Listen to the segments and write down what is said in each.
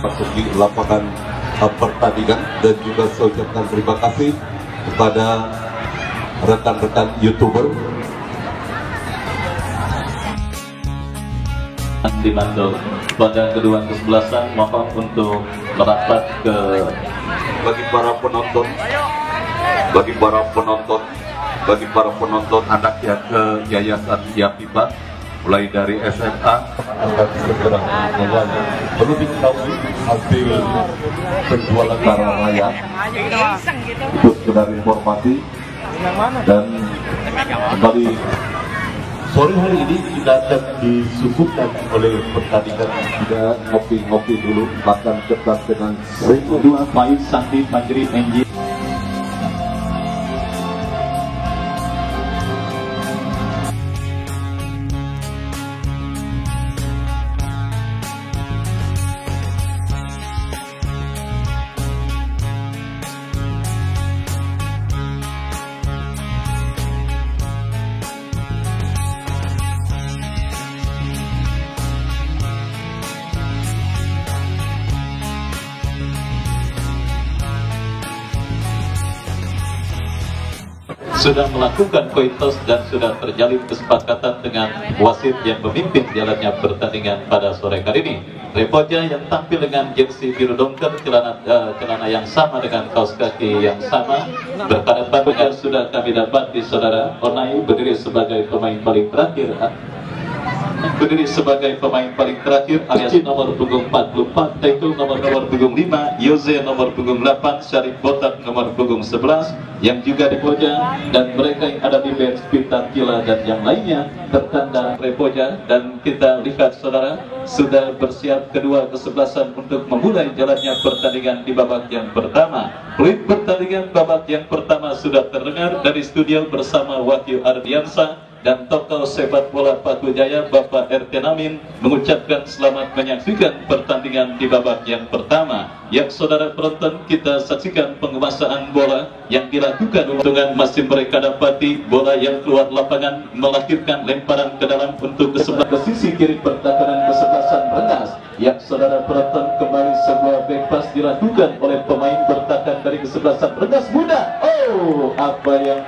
masuki lapangan pertandingan, dan juga saya ucapkan terima kasih kepada rekan-rekan YouTuber di Mandor. Pada kedua kesebelasan mohon untuk merapat ke bagi para penonton anak yang ke Yayasan Yapiba mulai dari SMA akan segera mulai. Perlu diketahui hasil penjualan barang raya itu sekedar informasi, dan kembali sore hari ini kita akan disuguhkan oleh pertandingan. Kita ngopi-ngopi dulu, makan ketat dengan 1002 Faiz Santi Fajri NJ. Sudah melakukan coin toss dan sudah terjalin kesepakatan dengan wasit yang memimpin jalannya pertandingan pada sore hari ini. Repoja yang tampil dengan jersey biru dongker, celana yang sama dengan kaos kaki yang sama, berhadapan dengan sudah kami dapat di saudara Onai berdiri sebagai pemain paling terakhir. Alias nomor punggung 44, Taito nomor punggung 5, Yose nomor punggung 8, Syarif Botak nomor punggung 11 yang juga di Repoja, dan mereka yang ada di bench Bintang Kila dan yang lainnya tertanda Repoja. Dan kita lihat saudara sudah bersiap kedua kesebelasan untuk memulai jalannya pertandingan di babak yang pertama. Fluid pertandingan babak yang pertama sudah terdengar dari studio bersama Wahyu Ardiansa dan tokoh sepak bola Patu Jaya Bapak RT Namin mengucapkan selamat menyaksikan pertandingan di babak yang pertama. Yang saudara penonton, kita saksikan penguasaan bola yang dilakukan dengan masih mereka dapati bola yang keluar lapangan melahirkan lemparan ke dalam untuk ke sisi kiri pertahanan kesebelasan Rengas. Yang saudara penonton, kembali sebuah back pass dilakukan oleh pemain bertahan dari kesebelasan Rengas Muda. Oh, apa yang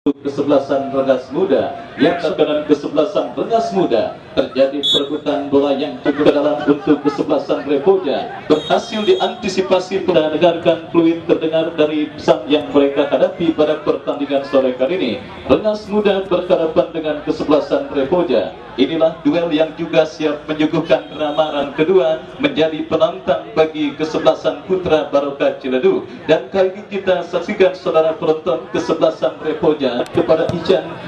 kesebelasan Rengas Muda, yang terkadang kesebelasan Rengas Muda terjadi perebutan bola yang cukup dalam untuk kesebelasan Repoja berhasil diantisipasi. Pada dengarkan fluid terdengar dari pesan yang mereka hadapi pada pertandingan sore kali ini. Rengas Muda berhadapan dengan kesebelasan Repoja. Inilah duel yang juga siap menyuguhkan ramalan kedua menjadi penantang bagi kesebelasan Putra Barokah Ciledug. Dan kali ini kita saksikan saudara penonton kesebelasan Repoja kepada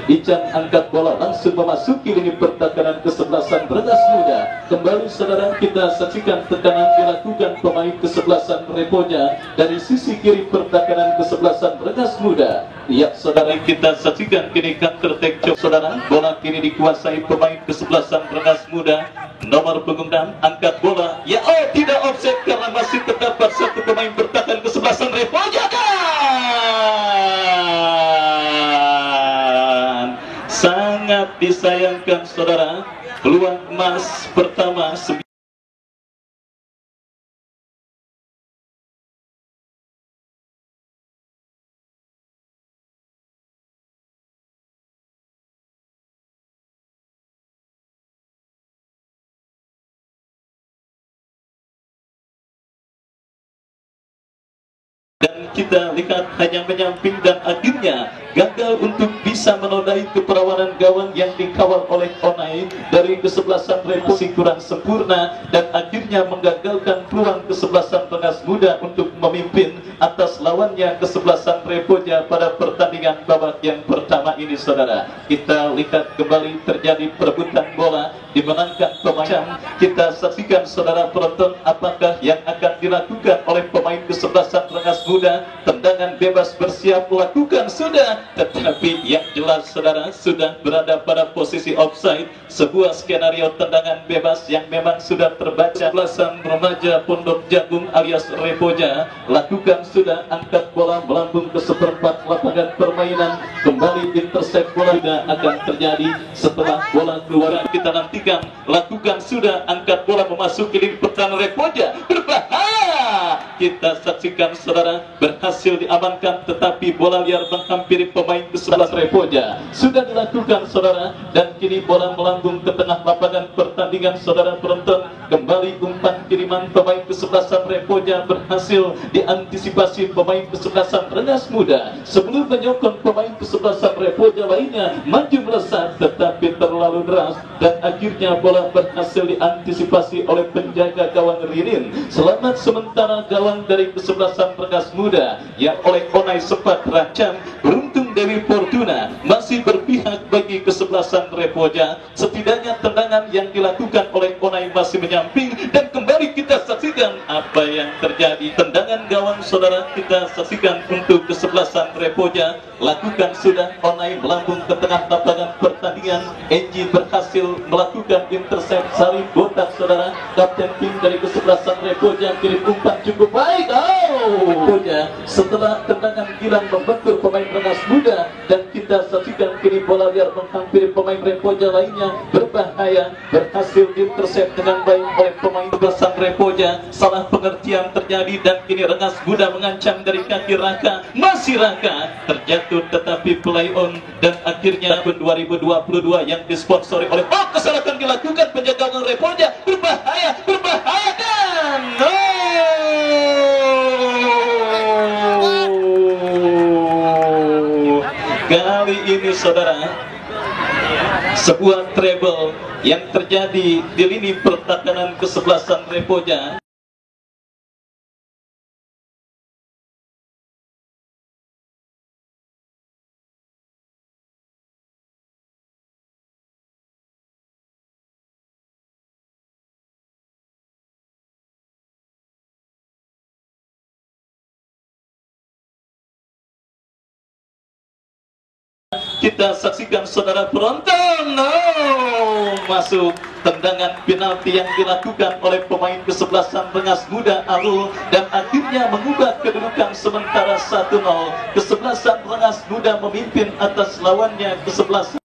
Ican angkat bola langsung memasuki lini pertahanan kesebelasan Rengas Muda. Kembali saudara kita saksikan tekanan dilakukan pemain kesebelasan Repoja dari sisi kiri pertahanan kesebelasan Rengas Muda. Ya saudara, kita saksikan kini counter take saudara, bola kini dikuasai pemain kesebelasan Rengas Muda nomor punggung 6, angkat bola, ya tidak offset karena masih terdapat satu pemain bertahan kesebelasan Repoja. Sangat disayangkan saudara, peluang emas pertama dan kita lihat hanya menyamping dan akhirnya gagal untuk bisa menodai keperawanan gawang yang dikawal oleh Onai dari kesebelasan Reposi kurang sempurna, dan akhirnya menggagalkan peluang kesebelasan Rengas Muda untuk memimpin atas lawannya kesebelasan Repoja pada pertandingan babak yang pertama ini saudara. Kita lihat kembali terjadi perebutan bola dimenangkan pemain. Kita saksikan saudara penonton apakah yang akan dilakukan oleh pemain kesebelasan Rengas Muda. Tendangan bebas bersiap lakukan sudah, tetapi yang jelas saudara sudah berada pada posisi offside. Sebuah skenario tendangan bebas yang memang sudah terbaca. Belasan remaja Pondok Jagung alias Repoja lakukan sudah angkat bola melambung ke seperempat lapangan permainan. Kembali intercept bola akan terjadi setelah bola keluar. Kita nantikan, lakukan sudah angkat bola memasuki lini pertahanan Repoja. Berbahaya. Kita saksikan saudara, berhasil diamankan tetapi bola liar menghampiri pemain ke-11 Repoja. Sudah dilakukan saudara, dan kini bola melambung ke tengah lapangan pertandingan saudara penonton. Kembali umpan kiriman pemain ke-11 Repoja berhasil diantisipasi pemain ke-11 Rengas Muda. Sebelum menyokong pemain ke-11 Repoja lainnya maju melesat tetapi terlalu deras, dan akhirnya bola berhasil diantisipasi oleh penjaga gawang Ririn. Selamat sementara gawang dari ke-11 Rengas Muda yang oleh Onai sempat terancam. Beruntung Dewi Fortuna masih berpihak bagi ke-11 Repoja. Setidaknya tendangan yang dilakukan oleh Onai masih menyamping, dan kembali kita saksikan apa yang terjadi. Tendangan gawang saudara kita saksikan untuk ke-11 Repoja. Lakukan sudah, Onai melambung ke tengah lapangan pertandingan. Enji berhasil melakukan intercept sari botak saudara. Kapten tim dari ke-11 Repoja kirim umpan cukup baik. Repoja setelah tendangan Gilang membentur pemain Rengas Muda, dan kita saksikan kini bola liar menghampiri pemain Repoja lainnya. Berbahaya, berhasil intercept dengan baik oleh pemain ke-11 Repoja. Salah pengertian terjadi, dan kini Rengas Muda mengancam dari kaki Raka. Masih Raka terjatuh tetapi play on, dan akhirnya tahun 2022 yang disponsori oleh kesalahan dilakukan penjaga gawang Repoja. Berbahaya, berbahaya, dan kali ini saudara, sebuah treble yang terjadi di lini pertahanan ke-11 Repoja. Kita saksikan saudara penonton, masuk tendangan penalti yang dilakukan oleh pemain ke-11 Rengas Muda Alul, dan akhirnya mengubah kedudukan sementara 1-0. Ke-11 Rengas Muda memimpin atas lawannya ke-11.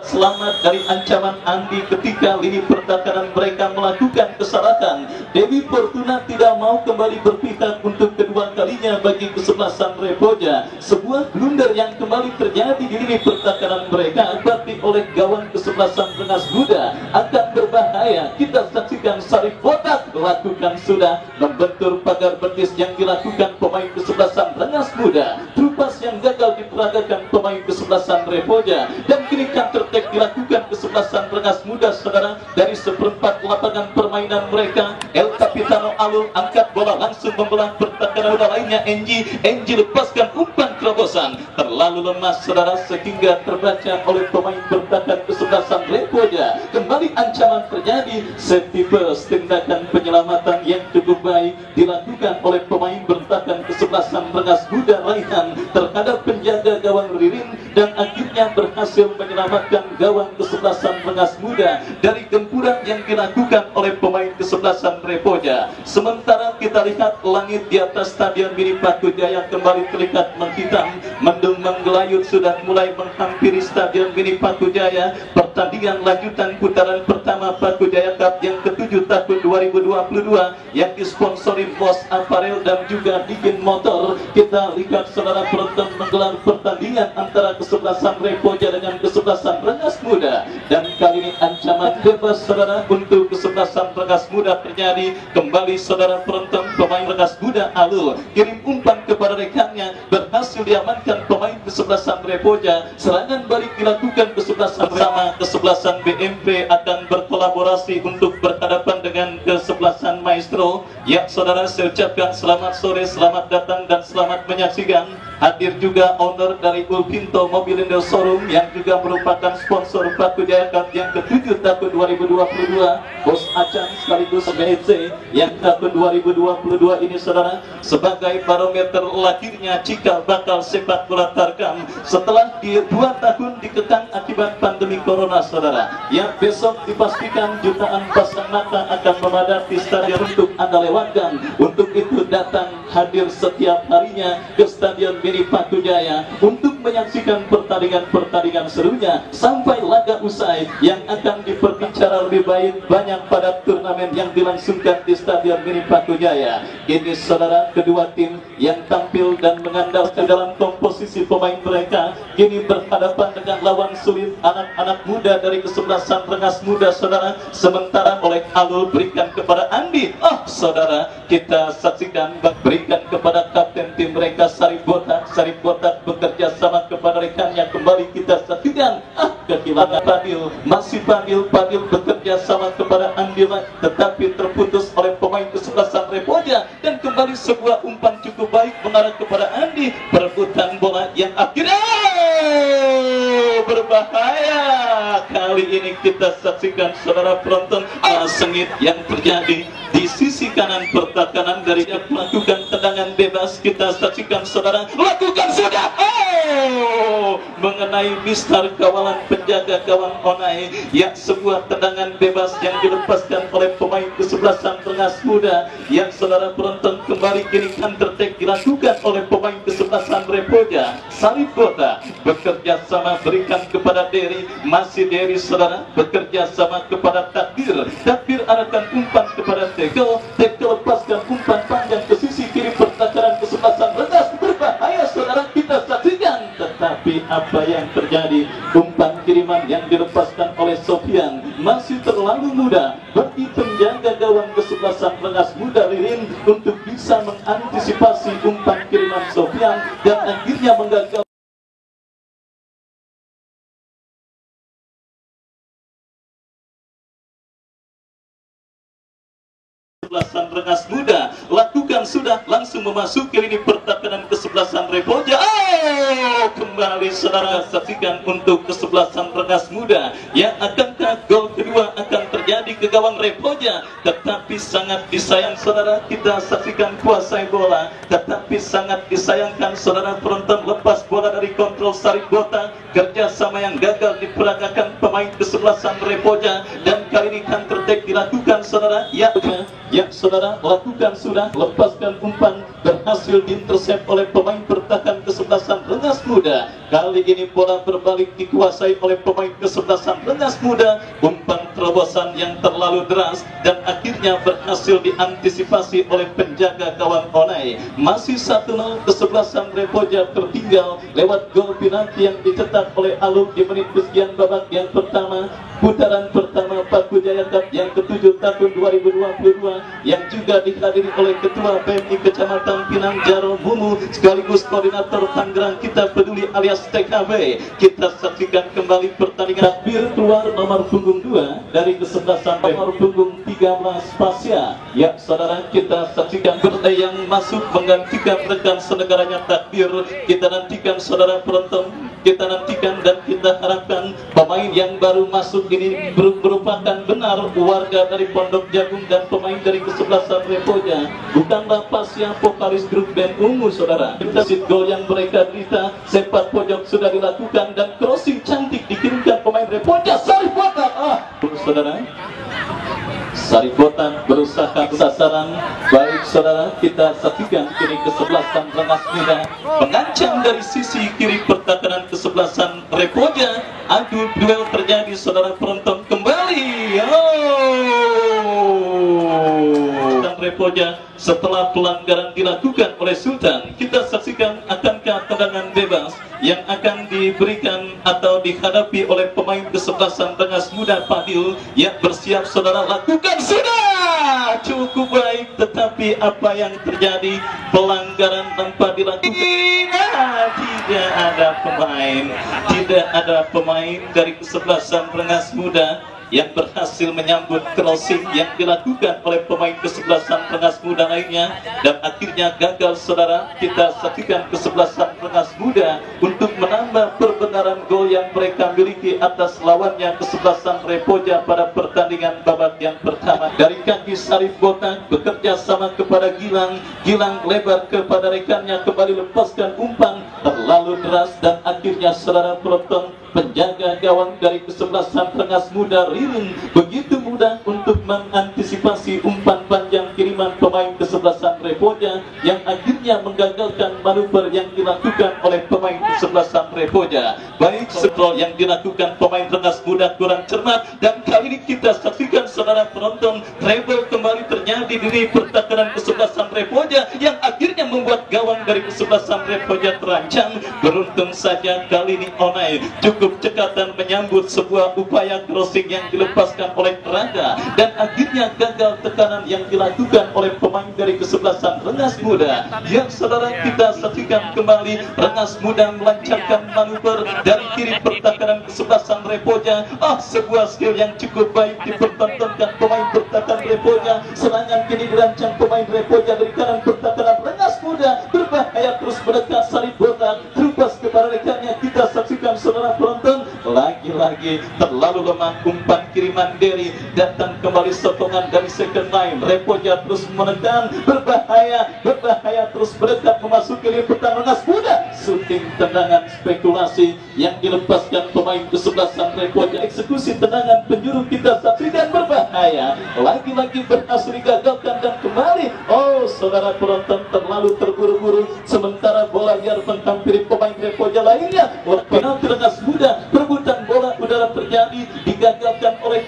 Selamat dari ancaman Andi ketika lini pertahanan mereka melakukan kesalahan. Dewi Fortuna tidak mau kembali berpihak untuk kedua kalinya bagi ke-11 Repoja. Sebuah blunder yang kembali terjadi di lini pertahanan mereka berarti oleh gawang ke-11 Rengas Muda akan berbahaya. Kita saksikan Sarif Botak lakukan sudah membentur pagar betis yang dilakukan pemain ke-11 Rengas Muda. Trupas yang gagal diperagakan pemain ke-11 Repoja, dan kini counter attack dilakukan ke-11 Rengas Muda saudara. Dari seperempat lapangan permainan mereka, El Capitano Alul angkat bola langsung membelah pertahanan lainnya. Enji lepaskan umpan terobosan terlalu lemah saudara sehingga terbaca oleh pemain bertahan ke-11 Repoja. Kembali ancaman terjadi, safety first, tindakan penyelamatan yang cukup baik dilakukan oleh pemain bertahan ke-11 Rengas Muda Raihan terhadap penjaga gawang Ririn, dan akhirnya berhasil menyelamatkan gawang ke-11 Rengas Muda dari gempuran yang dilakukan oleh pemain ke-11 Repoja. Sementara kita lihat langit di atas Stadion Mini Paku Jaya kembali terlihat menghitam, mendung menggelayut sudah mulai menghampiri Stadion Mini Paku Jaya. Pertandingan lanjutan putaran pertama Paku Jaya Cup yang ke-7 tahun 2022 yang disponsori Bos Apparel dan juga Digin Motor. Kita lihat saudara penonton menggelar pertandingan antara ke-11 Repoja dengan ke-11 Rengas Muda, dan kali ini ancaman bebas saudara untuk ke-11 Rengas Muda terjadi. Kembali saudara penonton, pemain Rengas Muda Alul kirim umpan kepada rekannya, berhasil diamankan pemain ke-11 Repoja. Serangan balik dilakukan ke-11 bersama ke-11 BMP akan berkolaborasi untuk berhadapan dengan ke-11 Maestro. Ya saudara, saya ucapkan selamat sore, selamat datang dan selamat menyaksikan Hadir juga owner dari Ulpinto Mobilindo Showroom yang juga merupakan sponsor Paku Jaya Cup yang ke-7 tahun 2022. Bos Acan sekaligus BC yang tahun 2022 ini saudara sebagai barometer lahirnya cikal bakal sepak bola Tarkam setelah 2 tahun dikekang akibat pandemi corona saudara, yang besok dipastikan jutaan pasang mata akan memadati stadion untuk Anda lewatkan. Untuk itu datang hadir setiap harinya ke Stadion Mini Paku Jaya untuk menyaksikan pertandingan-pertandingan serunya sampai laga usai yang akan diperbicara lebih baik banyak pada turnamen yang dilangsungkan di Stadion Mini Paku Jaya. Ini saudara kedua tim yang tampil dan mengandalkan dalam komposisi pemain mereka kini berhadapan dengan lawan sulit anak-anak muda dari kesebelasan Rengas Muda saudara. Sementara oleh Alul berikan kepada Andi, saudara kita saksikan berikan kepada kapten tim mereka Sarip Botak bekerja sama kepada rekannya, kembali kita saksikan kehilangan Padil, masih Padil bekerja sama kepada Andi tetapi terputus oleh pemain kesebelasan Repoja dan kembali sebuah umpan cukup baik mengarah kepada Andi, perebutan bola yang akhirnya berbahaya. Kali ini kita saksikan saudara penonton sengit yang terjadi di sisi kanan pertahanan dari yang melakukan tendangan bebas. Kita saksikan saudara lakukan sudah mengenai Mister kawalan penjaga gawang Onai, ya sebuah tendangan bebas yang dilepaskan oleh pemain kesebelasan Rengas Muda yang saudara penonton kembali kini counter attack dilakukan oleh pemain kesebelasan Repoja. Sarip Kota bekerja sama berikan kepada Dery, masih Dery saudara bekerja sama kepada Takdir arahkan umpan kepada Tekel lepaskan umpan panjang ke sisi kiri pertahanan kesebelasan Rengas, berbahaya saudara kita saksikan, tetapi apa yang terjadi, umpan kiriman yang dilepaskan oleh Sofian masih terlalu mudah bagi penjaga gawang kesebelasan Rengas Muda Ririn untuk bisa mengantisipasi umpan kiriman Sofian dan akhirnya menggagal. Kesebelasan Rengas Muda lakukan sudah langsung memasuki lini pertahanan kesebelasan Repoja. Kembali saudara saksikan untuk kesebelasan Rengas Muda yang akankah gol kedua akan terjadi ke gawang Repoja, tetapi sangat disayang saudara kita saksikan kuasai bola, tetapi sangat disayangkan saudara penonton lepas bola dari kontrol Sarip Bota, kerjasama yang gagal diperagakan pemain kesebelasan Repoja dan kali ini counter attack dilakukan saudara. Ya saudara lakukan sudah, lepaskan umpan berhasil diintercept oleh pemain pertahanan kesebelasan Rengas Muda. Kali ini bola berbalik dikuasai oleh pemain kesebelasan Rengas Muda, umpan terobosan yang terlalu deras dan akhirnya berhasil diantisipasi oleh penjaga gawang Onai. Masih 1-0 kesebelasan Repoja tertinggal lewat gol penalti yang dicetak oleh Aluk di menit kesekian babak yang pertama putaran pertama Paku Jaya Cup yang ke-7 tahun 2022 yang juga dihadiri oleh Ketua PMI Kecamatan Pinang Jaro Bumu sekaligus Koordinator Tangerang Kita Peduli alias TKB. Kita saksikan kembali pertandingan. Takbir keluar nomor punggung 2 dari kesebelasan nomor punggung 13 Pasya. Ya saudara kita saksikan yang masuk menggantikan rekan senegaranya Takbir. Kita nantikan saudara penonton, kita nantikan dan kita harapkan pemain yang baru masuk ini merupakan benar warga dari Pondok Jagung dan pemain dari kesebelasan Repoja, bukanlah Pasya vokalis grup band Ungu saudara. Kita gol yang mereka derita, sepak pojok sudah dilakukan dan crossing cantik dikirimkan pemain Repoja. Sarip Botak saudara, Sarip Botak berusaha sasaran. Baik saudara kita saksikan kini kesebelasan Rengas Muda mengancam dari sisi kiri pertahanan kesebelasan Repoja. Adu duel terjadi saudara penonton kembali. Dan Repoja setelah pelanggaran dilakukan oleh Sultan, kita saksikan akankah tendangan bebas yang akan diberikan atau dihadapi oleh pemain kesebelasan Rengas Muda Padil yang bersiap saudara lakukan sudah cukup baik, tetapi apa yang terjadi, pelanggaran tanpa dilakukan. Tidak ada pemain dari kesebelasan Rengas Muda yang berhasil menyambut crossing yang dilakukan oleh pemain kesebelasan Rengas Muda lainnya, dan akhirnya gagal. Saudara, kita saksikan kesebelasan Rengas Muda untuk menambah perbenaran gol yang mereka miliki atas lawannya kesebelasan Repoja pada pertandingan babak yang pertama. Dari kaki Sarif Botak bekerja sama kepada Gilang, Gilang lebar kepada rekannya, kembali lepaskan umpan terlalu deras, dan akhirnya saudara penonton, penjaga gawang dari kesebelasan Rengas Muda Ririn begitu mudah untuk mengantisipasi umpan panjang kiriman pemain kesebelasan Repoja yang akhirnya menggagalkan manuver yang dilakukan oleh pemain kesebelasan Repoja. Baik, scroll yang dilakukan pemain Rengas Muda kurang cermat, dan kali ini kita saksikan saudara penonton, treble kembali terjadi di pertahanan kesebelasan Repoja yang akhirnya membuat gawang dari kesebelasan Repoja terancam. Beruntung saja kali ini Onai cukup cekatan menyambut sebuah upaya crossing yang dilepaskan oleh Raga, dan akhirnya gagal tekanan yang dilakukan oleh pemain dari kesebelasan Rengas Muda. Yang saudara kita saksikan kembali, Rengas Muda melancarkan manuver dari kiri pertahanan kesebelasan Repoja. Sebuah skill yang cukup baik dipertontonkan pemain pertahanan Repoja. Serangan kini dirancang pemain Repoja dari kanan pertahanan Rengas Muda, berbahaya terus mendekat Sarif Botak, terubas kepada rekannya. Kita saksikan saudara penonton, lagi-lagi terlalu lemah umpan kiriman Derry, datang kembali sokongan dari second line. Repoja terus menekan, berbahaya terus mendekat memasuki lini pertahanan Rengas Muda. Shooting tendangan spekulasi yang dilepaskan pemain kesebelasan Repoja, eksekusi tendangan penjuru kita saksikan, berbahaya, lagi-lagi berhasil digagalkan, dan kembali saudara penonton terlalu terburu-buru, sementara bola liar menghampiri pemain Repoja lainnya. Penalti Rengas Muda, perebutan bola udara terjadi, digagalkan oleh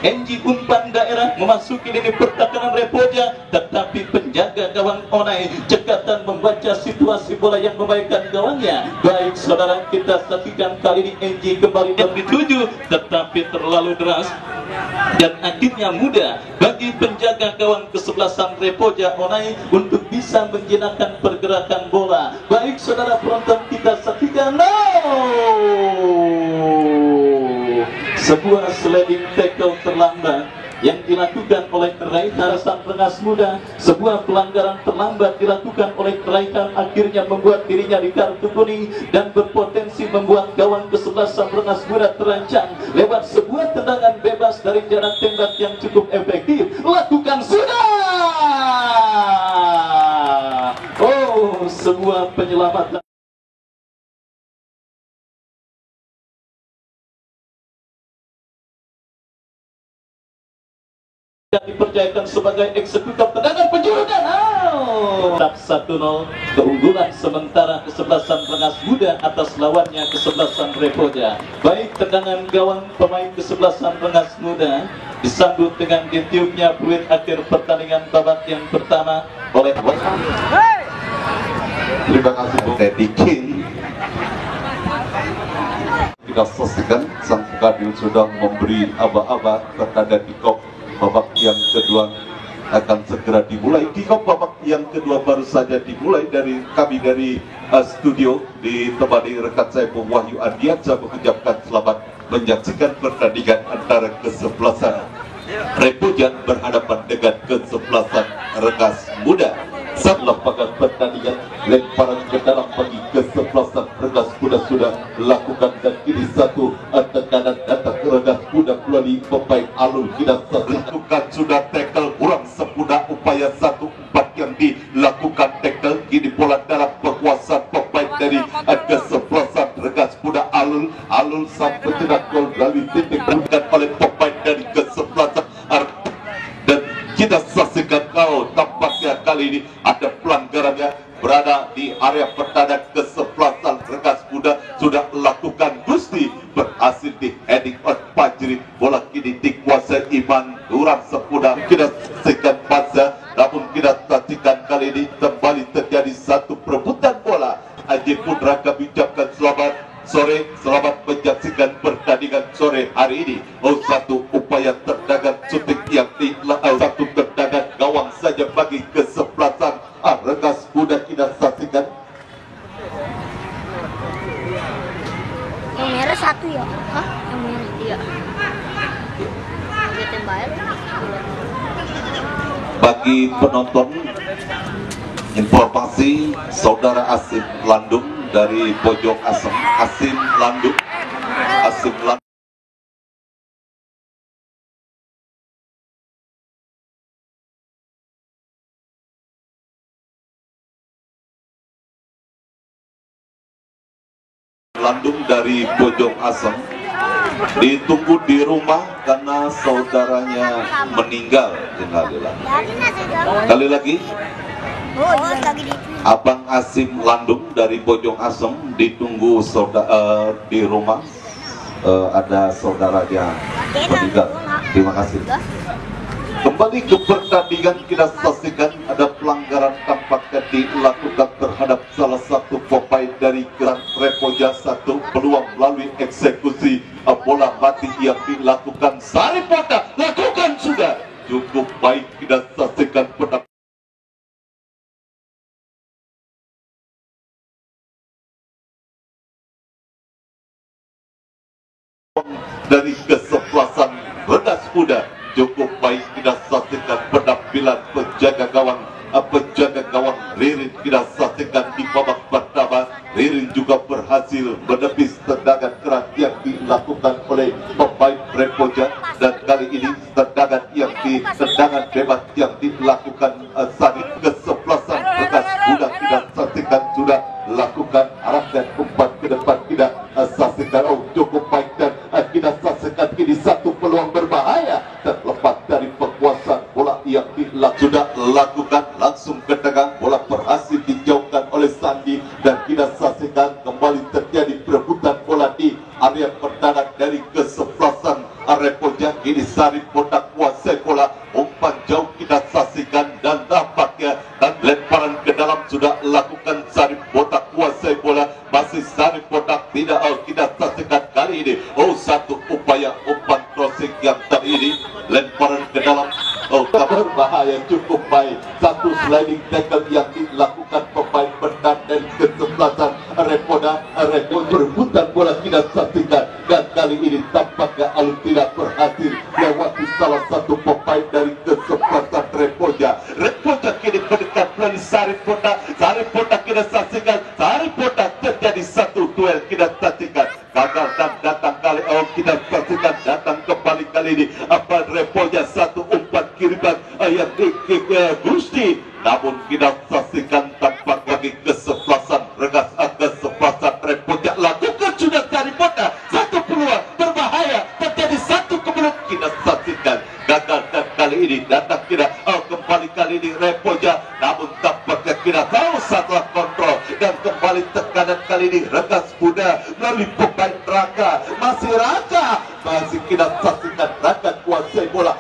Enji umpan daerah memasuki lini pertahanan Repoja, tetapi penjaga gawang Onai cekatan membaca situasi bola yang membahayakan gawangnya. Baik saudara, kita saksikan kali ini Enji kembali dituju, tetapi terlalu deras, dan akhirnya mudah bagi penjaga gawang kesebelasan Repoja Onai untuk bisa menjinakkan pergerakan bola. Baik saudara penonton, kita saksikan sebuah sliding tackle terlambat yang dilakukan oleh Raihan Rengas Muda. Sebuah pelanggaran terlambat dilakukan oleh Raihan, akhirnya membuat dirinya di kartu kuning dan berpotensi membuat gawang kesebelasan Rengas Muda terancam lewat sebuah tendangan bebas dari jarak tembak yang cukup efektif. Lakukan sudah. Sebuah penyelamatan yang dipercayakan sebagai eksekutor tendangan penjuru, dan 1-0 keunggulan sementara kesebelasan Rengas Muda atas lawannya kesebelasan Repoja. Baik, tendangan gawang pemain kesebelasan Rengas Muda disambut dengan ditiupnya peluit akhir pertandingan babak yang pertama oleh Terima kasih Bung Teddy King. Kita saksikan sang Kadil sudah memberi aba-aba terhadap kick-off babak yang kedua akan segera dimulai. Kick-off babak yang kedua baru saja dimulai. Dari kami dari studio ditemani rekan saya Bung Wahyu Ardiansyah mengucapkan selamat menyaksikan pertandingan antara kesebelasan Repoja berhadapan dengan kesebelasan Rengas Muda. Saat lapangan pertandingan, lemparan ke dalam bagi kesebelasan Rengas Muda sudah lakukan, dan kini satu tekanan datang ke Rengas Muda melalui pemain Alul Kita lakukan sudah tackle kurang sempurna upaya 1-4 yang dilakukan tackle, kini bola dalam kekuasaan pemain dari kesebelasan Rengas Muda Alul sampai cedak gol melalui titik bukan oleh pemain dari kesebelasan, dan kita saksikan tampaknya kali ini ada pelanggarannya berada di area pertahanan kesebelasan Rengas Muda sudah melakukan Gusti, berhasil di heading oleh Fajri, bola kini dikuasai Iman Durang sempurna. Kita saksikan Panza, namun kita saksikan kali ini kembali terjadi satu perebutan bola. Haji Putra kami ucapkan selamat sore, selamat menyaksikan pertandingan sore hari ini. Satu upaya tendangan shooting yang satu tendangan gawang saja bagi kesebelasan Rengas Muda. Kita saksikan yang merah satu ya? Hah? Yang merah? Iya. Bagi penonton, informasi Saudara Asim Landung dari Pojok Asem. Asim Landung dari Pojok Asem ditunggu di rumah karena saudaranya meninggal. Kali lagi, Abang Asim Landung dari Pojok Asem ditunggu di rumah. Ada saudaranya meninggal. Terima kasih. Kembali ke pertandingan, kita saksikan ada pelanggaran tampaknya dilakukan terhadap salah satu pemain dari Grand Repoja. Satu peluang melalui eksekusi bola mati yang dilakukan Saripota, lakukan sudah cukup baik. Kita saksikan pendapat dari kesebelasan Rengas Muda. Cukup baik kita saksikan penampilan penjaga gawang Ririn. Kita saksikan di babak pertama Ririn juga berhasil menepis tendangan keras yang dilakukan oleh pemain Repoja, dan kali ini tendangan bebas yang dilakukan Sari kesebelasan Rengas Muda. Kita saksikan sudah lakukan arahkan umpan ke depan. Kita saksikan cukup baik, dan kita saksikan ini satu peluang berbahaya terlepas dari penguasaan bola yang sudah lakukan langsung ke tengah. Bola berhasil dijauhkan oleh Sandi, dan kita saksikan kembali terjadi perebutan bola di area pertahanan dari kesebelasan Repoja. Ini Saripota kuasai bola, umpan jauh kita saksikan, dan tampaknya dan lemparan ke dalam sudah lakukan Saripota kuasai bola. Masih Saripota tidak kita saksikan kali ini satu upaya umpan crossing yang tadi ini lemparan ke dalam berbahaya cukup baik. Satu sliding tackle yang dilakukan pemain bertahan dari kesebelasan Repoja berebutan bola kita saksikan, dan kali ini tampaknya Alun tidak berhasil lewati salah satu pemain dari kesebelasan Repoja. Repoja kini mendekat melalui Saripota kita saksikan. Saripota terjadi satu duel kita saksikan, gagal dan datang kali kita saksikan datang kembali kali ini Repoja satu umpan kiriman yang Gusti, namun kita saksikan tampak lagi kesebelasan kesebelasan Repoja lakukan sudah Saripota satu peluang berbahaya, terjadi satu kemudian kita saksikan gagal, dan kali ini datang kita kembali kali ini Repoja, namun tampaknya kita tahu salah kontrol dan kembali tekanan kali ini Rengas Muda melalui pemain Raka. Masih kita saksikan Raka kuasai bola.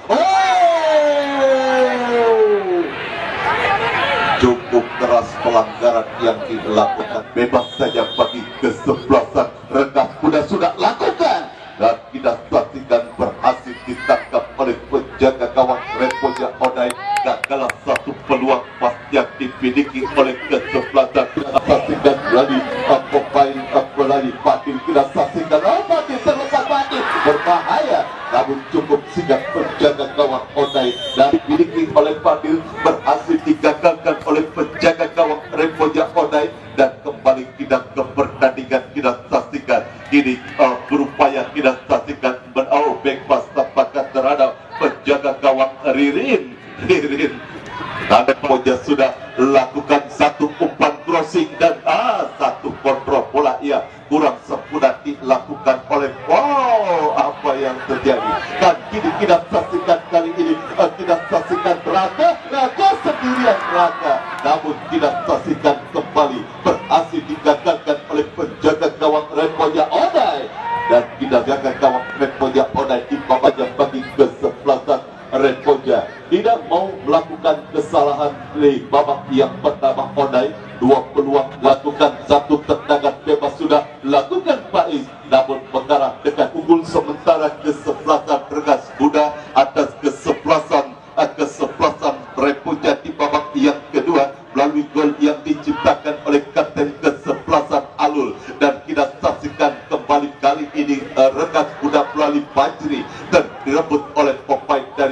Cukup keras pelanggaran yang dilakukan, bebas saja bagi kesebelasan Rengas Muda sudah lakukan, dan kita saksikan berhasil ditangkap oleh penjaga gawang Repoja Odai. Gagal satu peluang pas yang dimiliki oleh kesebelasan. Kita saksikan melalui pemain melalui Fadil. Kita saksikan Fadil terlepas Fadil berbahaya, namun cukup sigap penjaga gawang Odai dan dimiliki oleh Fadil, berhasil digagalkan oleh penjaga gawang Repoja Odai, dan kembali kita ke pertandingan. Kita saksikan ini berupaya kita saksikan back pass tampakan terhadap penjaga gawang Ririn. Dan Repoja sudah lakukan satu umpan crossing dan satu kontrol bola yang kurang sempurna dilakukan oleh apa yang terjadi. Dan kini kita saksikan kali ini kita saksikan Raka sendirian namun kita saksikan kembali berhasil digagalkan oleh penjaga gawang Repoja Odai, dan penjaga gawang Repoja Odai di babaknya bagi kesebelasan Repoja tidak mau melakukan kesalahan di babak yang pertama. Odai dua peluang lakukan, satu tendangan bebas sudah lakukan Faiz, namun mengarah dekat unggul sementara kesebelasan Rengas Muda atas kesebelasan Repoja di babak yang kedua melalui gol yang diciptakan oleh kapten kesebelasan Alul. Dan kita saksikan kembali kali ini Rengas Muda melalui Fajri dan direbut oleh pemain dari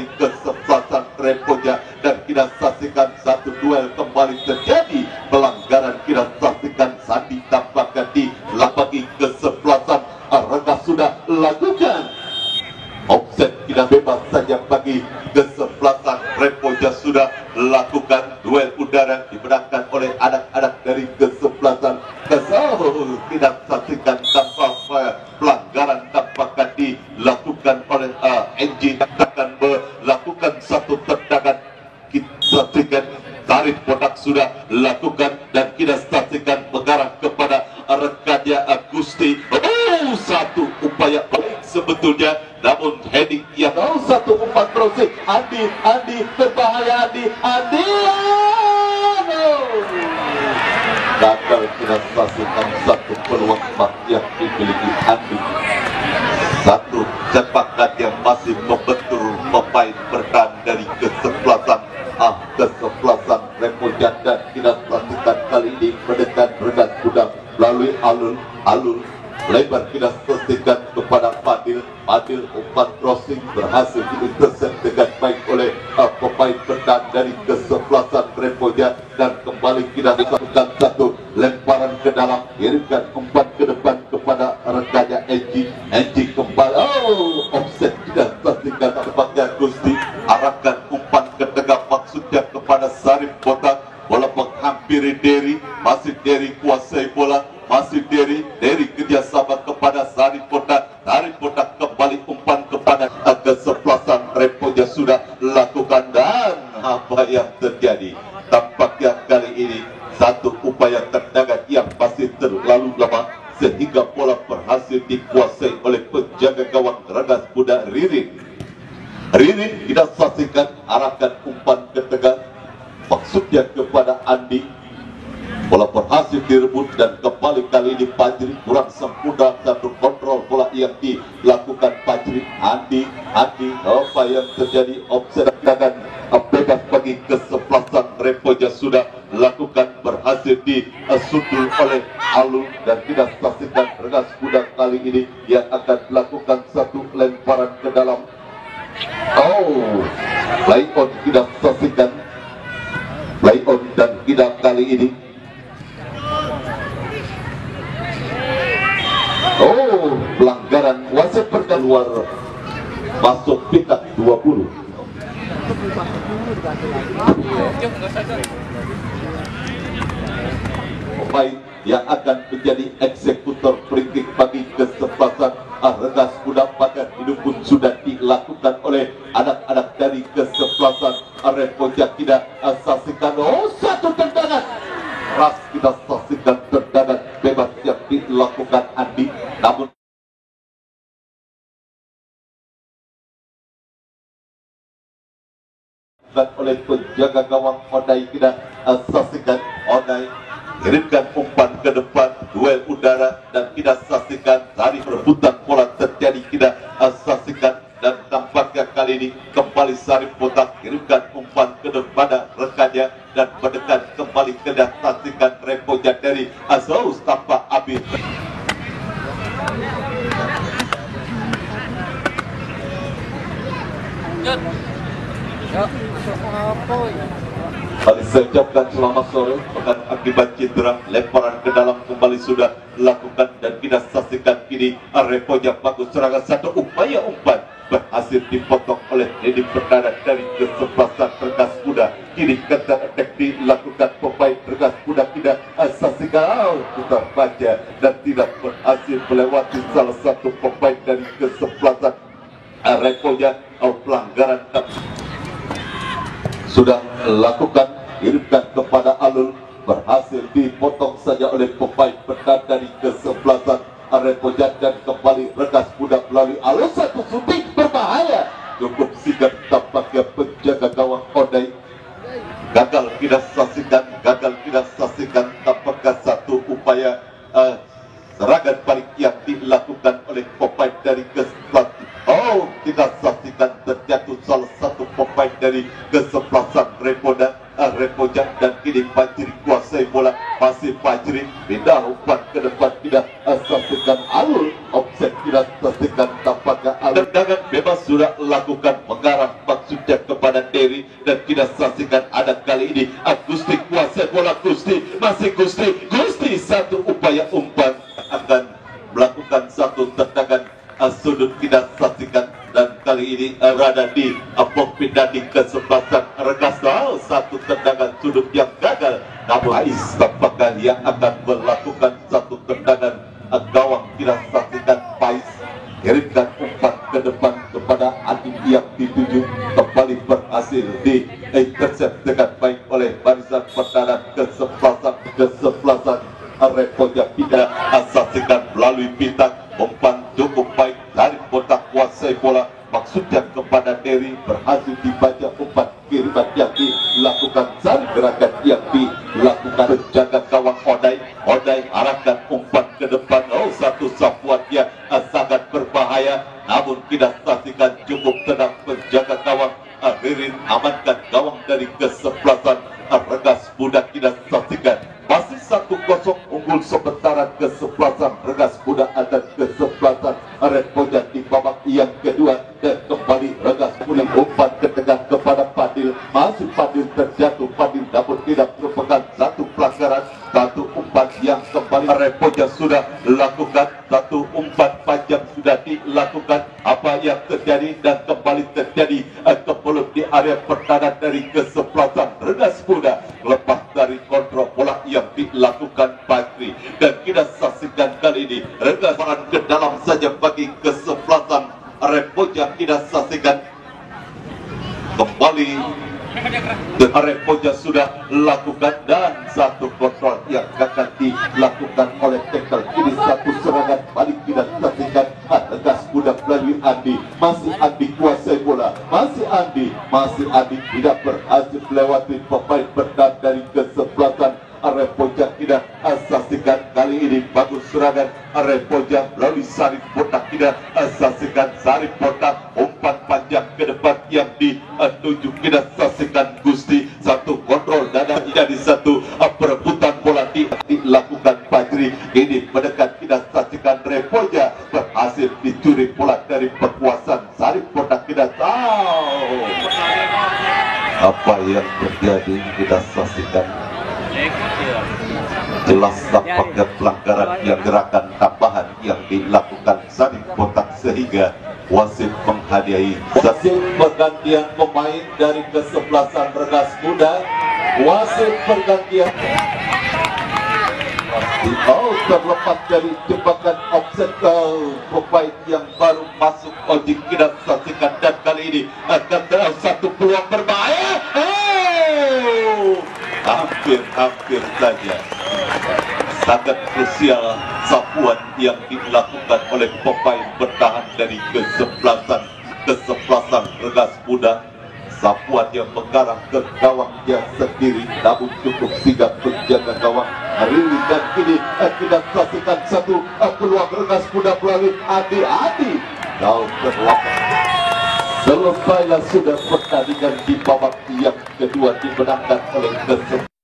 sudah bebas saja bagi kesebelasan Repoja sudah lakukan duel udara dimenangkan oleh anak-anak dari kesebelasan Kesau. Tidak saksikan tanpa pelanggaran tampaknya dilakukan oleh NG akan melakukan satu tendangan. Kita saksikan tarik botak sudah lakukan dan kita saksikan mengarah kepada rekannya Agusti. Satu upaya baik sebetulnya, namun heading yang satu umpan terus Andi berbahaya Andi gagal. Kita saksikan satu peluang yang dimiliki Andi, satu jebakan yang masih membentur pemain bertahan dari kesebelasan Repoja, dan kita saksikan kali ini mendekat Regas Kuda melalui alun lebar. Kita saksikan kepada Fadil umpan crossing berhasil diintercept dengan baik oleh pemain bertahan dari kesebelasan Repoja, dan kembali kita lakukan satu lemparan ke dalam, kirimkan umpan ke depan kepada rekannya NG kembali. Offset. Kita saksikan tempatnya Gusti arahkan umpan ke tengah, maksudnya kepada Sarip Botak. Bola menghampiri Derry, masih Derry kuasai bola, masih Derry kerjasama kepada Sarip Botak. Sarip Botak kembali umpan kepada kesebelasan Repoja sudah lakukan, dan apa yang terjadi? Tampaknya kali ini satu upaya tendangan yang masih terlalu lemah sehingga bola berhasil dikuasai oleh penjaga gawang Regas Kuda Ririn. Kita saksikan arahkan umpan ke tengah, maksudnya kepada Andi. Bola berhasil direbut dan kembali kali ini Fajri kurang sempurna satu kontrol bola yang dilakukan Fajri. Andi apa yang terjadi? Offset dan bebas bagi kesebelasan Repoja sudah lakukan, berhasil disundul oleh Alun, dan kita saksikan Regas Kuda kali ini yang akan melakukan satu lemparan ke dalam. Play on kita saksikan, play on, dan kita kali ini pelanggaran wasit keluar masuk pitak 20. Pemain yang akan menjadi eksekutor free kick bagi kesebelasan Regas Kuda pada hidup pun sudah dilakukan oleh anak-anak dari kesebelasan Repoja. Kita saksikan satu tendangan keras, kita saksikan tendangan bebas yang dilakukan Andi, namun oleh penjaga gawang Odai. Kita saksikan Odai kirimkan umpan ke depan, duel udara, dan kita saksikan dari perebutan bola terjadi. Kita saksikan, dan tampaknya kali ini kembali Sarip Botak kirimkan umpan ke depan rekannya dan mendekat kembali. Kita saksikan Repoja dari Azaus tanpa Abid. Kali saya ucapkan selamat sore. Bukan akibat cedera, lemparan ke dalam kembali sudah dilakukan, dan kita saksikan kini Repoja bagus serangan, satu upaya umpan berhasil dipotong oleh Dedi Perdana dari kesebelasan Regas Kuda. Kini counter attack dilakukan pemain Regas Kuda. Kita saksikan putar baca dan tidak berhasil melewati salah satu pemain dari kesebelasan Repoja. Pelanggaran sudah lakukan, kirimkan kepada Alul, berhasil dipotong saja oleh pemain bertahan dari kesebelasan Repoja, dan kembali Regas Kuda melalui Alul. Satu shooting berbahaya, cukup sigap tampaknya penjaga gawang Odai. Gagal kita saksikan tampaknya satu upaya serangan balik yang dilakukan oleh pemain dari kesebelasan. Kita saksikan terjatuh salah satu pemain dari kesebelasan Repoja, dan kini Fajri kuasai bola, masih Fajri pindah umpan ke depan. Kita saksikan Alul offset. Kita saksikan tampaknya Alul tendangan bebas sudah lakukan mengarah maksudnya kepada Derry, dan kita saksikan ada kali ini Agusti kuasai bola. Gusti satu upaya umpan akan melakukan satu tendangan sudut. Kita saksikan, dan kali ini berada di pindah di kesebelasan Regas. Satu tendangan sudut yang gagal, namun Ais tampaknya yang akan melakukan satu tendangan gawang. Kita saksikan Pais kirimkan umpan ke depan kepada Adi yang dituju, kembali berhasil di intercept dengan baik oleh barisan pertahanan kesebelasan Repoja. Tidak saksikan melalui bintang, umpan cukup baik dari botak kuasai bola, maksudnya kepada Derry, berhasil dibaca umpan kiriman yang dilakukan, saling gerakan yang dilakukan penjaga gawang Odai arahkan umpan ke depan. Satu sapuan yang sangat berbahaya, namun kita saksikan cukup tenang penjaga gawang Ririn amankan gawang dari kesebelasan Regas Muda. Kita saksikan masih 1-0 unggul sementara kesebelasan Regas Muda atas kesebelasan Repoja di babak yang kedua. Dan kembali Regas Muda umpan ke tengah kepada Padil, masih Padil terjatuh, Padil namun tidak merupakan satu pelanggaran. Satu umpan yang kembali Repoja sudah lakukan, satu umpan panjang sudah dilakukan. Apa yang terjadi dan kembali terjadi kemulut di area pertahanan dari kesebelasan Regas Muda, lepas dari kontrol bola yang dilakukan Patri. Dan kita saksikan kali ini Regas ke dalam saja bagi kesebelasan Repoja. Kita saksikan kembali Repoja sudah lakukan, dan satu kontrol yang akan dilakukan oleh tackle. Ini satu serangan balik. Kita saksikan Regas Muda melalui Andi, masih Andi kuasai bola, masih Andi tidak berhasil melewati pemain bertahan dari kesebelasan Repoja. Kita saksikan kali ini bagus serangan Repoja melalui Sarip Botak. Kita saksikan Sarip Botak umpan panjang ke depan yang dituju. Kita saksikan Gusti, satu kontrol dada jadi satu perebutan bola dilakukan Fajri. Ini mendekat. Kita saksikan Repoja berhasil dicuri bola dari perkuasaan Sarip Botak. Kita tahu apa yang terjadi. Kita saksikan jelas tampaknya pelanggaran yang gerakan tambahan yang dilakukan Sarip Botak sehingga wasit menghadiahi. Wasit pergantian pemain dari kesebelasan Regas Muda. Wasit pergantian terlepas dari jebakan offset pemain yang baru masuk Ojik. Kita saksikan, dan kali ini akan satu peluang berbahaya. Hampir saja. Sangat krusial sapuan yang dilakukan oleh pemain bertahan dari kesebelasan Regas Muda. Sapuan yang mengarah ke gawangnya sendiri, namun cukup sigap penjaga gawang Rili. Dan kini kita saksikan satu peluang Regas Muda melalui Adi. Kau terlapas. Selesailah sudah pertandingan di babak yang kedua dimenangkan oleh kesebelasan